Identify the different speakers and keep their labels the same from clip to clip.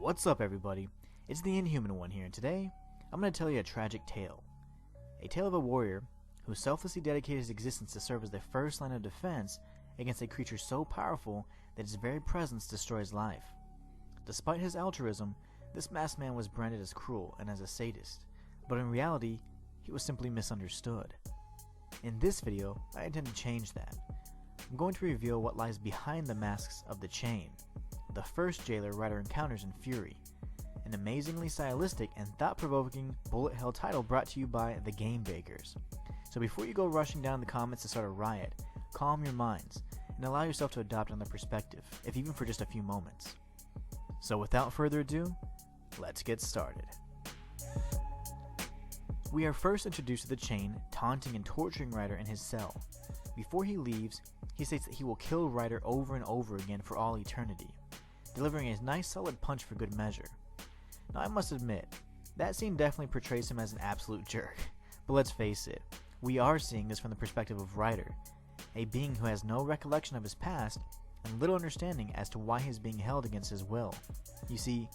Speaker 1: What's up, everybody? It's the Inhuman one here, and today I'm going to tell you a tragic tale. A tale of a warrior who selflessly dedicated his existence to serve as the first line of defense against a creature so powerful that its very presence destroys life. Despite his altruism, this masked man was branded as cruel and as a sadist, but in reality, he was simply misunderstood. In this video, I intend to change that. I'm going to reveal what lies behind the masks of the chain, the first jailer Ryder encounters in Furi, an amazingly stylistic and thought-provoking bullet hell title brought to you by the Game Bakers. So before you go rushing down the comments to start a riot, calm your minds and allow yourself to adopt another perspective, if even for just a few moments. So without further ado, let's get started. We are first introduced to the chain taunting and torturing Ryder in his cell. Before he leaves, he states that he will kill Ryder over and over again for all eternity, delivering a nice solid punch for good measure. Now I must admit, that scene definitely portrays him as an absolute jerk, but let's face it, we are seeing this from the perspective of Ryder, a being who has no recollection of his past and little understanding as to why he is being held against his will. You see,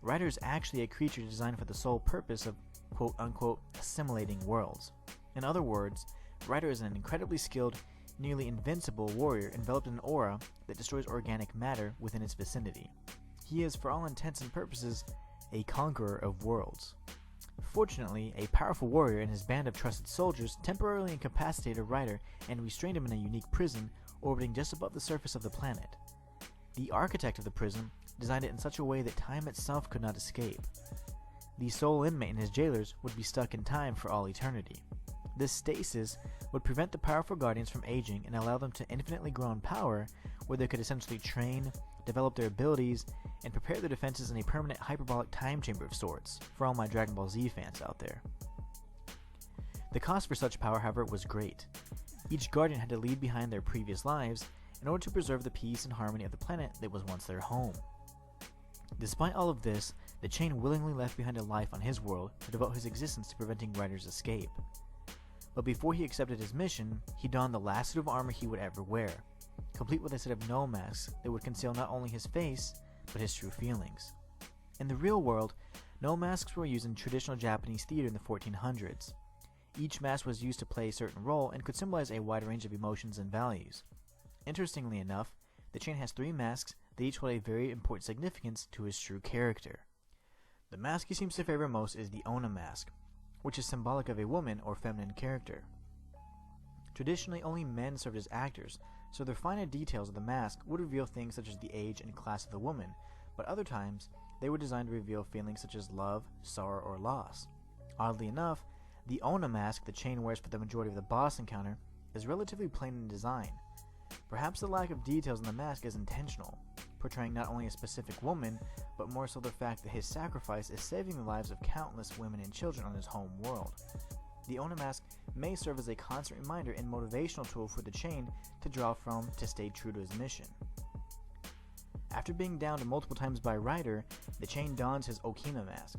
Speaker 1: Ryder is actually a creature designed for the sole purpose of quote-unquote assimilating worlds. In other words, Ryder is an incredibly skilled, nearly invincible warrior enveloped in an aura that destroys organic matter within its vicinity. He is, for all intents and purposes, a conqueror of worlds. Fortunately, a powerful warrior and his band of trusted soldiers temporarily incapacitated Ryder and restrained him in a unique prison orbiting just above the surface of the planet. The architect of the prison designed it in such a way that time itself could not escape. The sole inmate and his jailers would be stuck in time for all eternity. This stasis would prevent the powerful guardians from aging and allow them to infinitely grow in power, where they could essentially train, develop their abilities, and prepare their defenses in a permanent hyperbolic time chamber of sorts, for all my Dragon Ball Z fans out there. The cost for such power, however, was great. Each guardian had to leave behind their previous lives in order to preserve the peace and harmony of the planet that was once their home. Despite all of this, the chain willingly left behind a life on his world to devote his existence to preventing Ryder's escape. But before he accepted his mission, he donned the last suit of armor he would ever wear, complete with a set of no masks that would conceal not only his face, but his true feelings. In the real world, no masks were used in traditional Japanese theater in the 1400s. Each mask was used to play a certain role and could symbolize a wide range of emotions and values. Interestingly enough, the chain has 3 masks that each hold a very important significance to his true character. The mask he seems to favor most is the Onna mask, which is symbolic of a woman or feminine character. Traditionally, only men served as actors, so the finer details of the mask would reveal things such as the age and class of the woman, but other times, they were designed to reveal feelings such as love, sorrow, or loss. Oddly enough, the Onna mask the chain wears for the majority of the boss encounter is relatively plain in design. Perhaps the lack of details in the mask is intentional, portraying not only a specific woman, but more so the fact that his sacrifice is saving the lives of countless women and children on his home world. The Onna mask may serve as a constant reminder and motivational tool for the chain to draw from to stay true to his mission. After being downed multiple times by Ryder, the chain dons his Okima mask.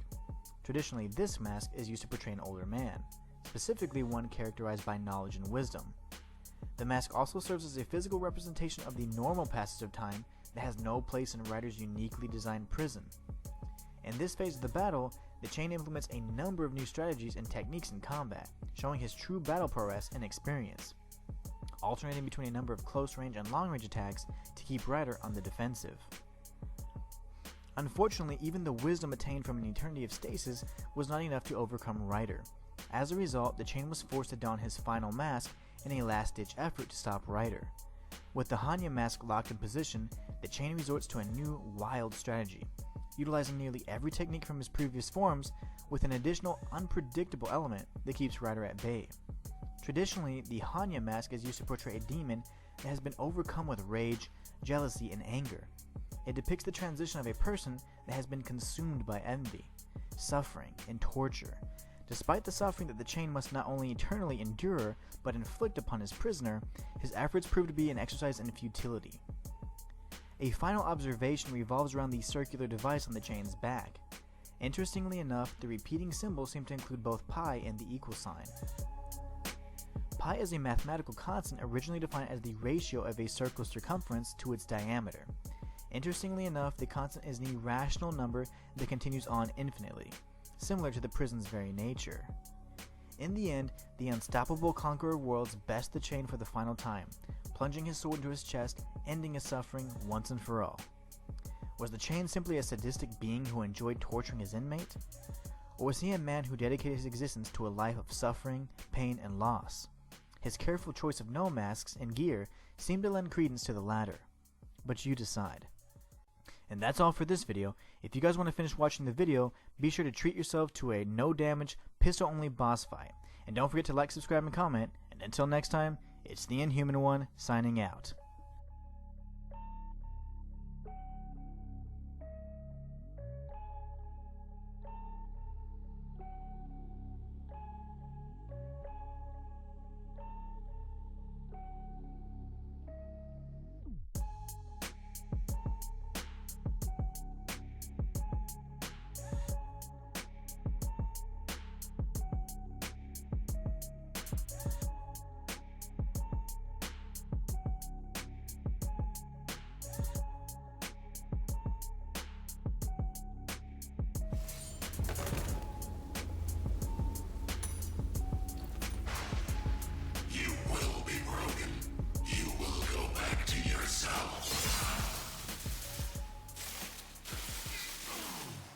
Speaker 1: Traditionally, this mask is used to portray an older man, specifically one characterized by knowledge and wisdom. The mask also serves as a physical representation of the normal passage of time that has no place in Ryder's uniquely designed prison. In this phase of the battle, the chain implements a number of new strategies and techniques in combat, showing his true battle prowess and experience, alternating between a number of close-range and long-range attacks to keep Ryder on the defensive. Unfortunately, even the wisdom attained from an eternity of stasis was not enough to overcome Ryder. As a result, the chain was forced to don his final mask in a last-ditch effort to stop Ryder. With the Hanya mask locked in position, the chain resorts to a new, wild strategy, utilizing nearly every technique from his previous forms with an additional unpredictable element that keeps Ryder at bay. Traditionally, the Hanya mask is used to portray a demon that has been overcome with rage, jealousy, and anger. It depicts the transition of a person that has been consumed by envy, suffering, and torture. Despite the suffering that the chain must not only eternally endure, but inflict upon his prisoner, his efforts prove to be an exercise in futility. A final observation revolves around the circular device on the chain's back. Interestingly enough, the repeating symbols seem to include both pi and the equal sign. Pi is a mathematical constant originally defined as the ratio of a circle's circumference to its diameter. Interestingly enough, the constant is an irrational number that continues on infinitely, similar to the prison's very nature. In the end, the unstoppable conqueror of worlds bests the chain for the final time, plunging his sword into his chest, ending his suffering once and for all. Was the chain simply a sadistic being who enjoyed torturing his inmate? Or was he a man who dedicated his existence to a life of suffering, pain, and loss? His careful choice of no masks and gear seemed to lend credence to the latter. But you decide. And that's all for this video. If you guys want to finish watching the video, be sure to treat yourself to a no damage, pistol only boss fight. And don't forget to like, subscribe, and comment. And until next time, it's the Inhuman One signing out.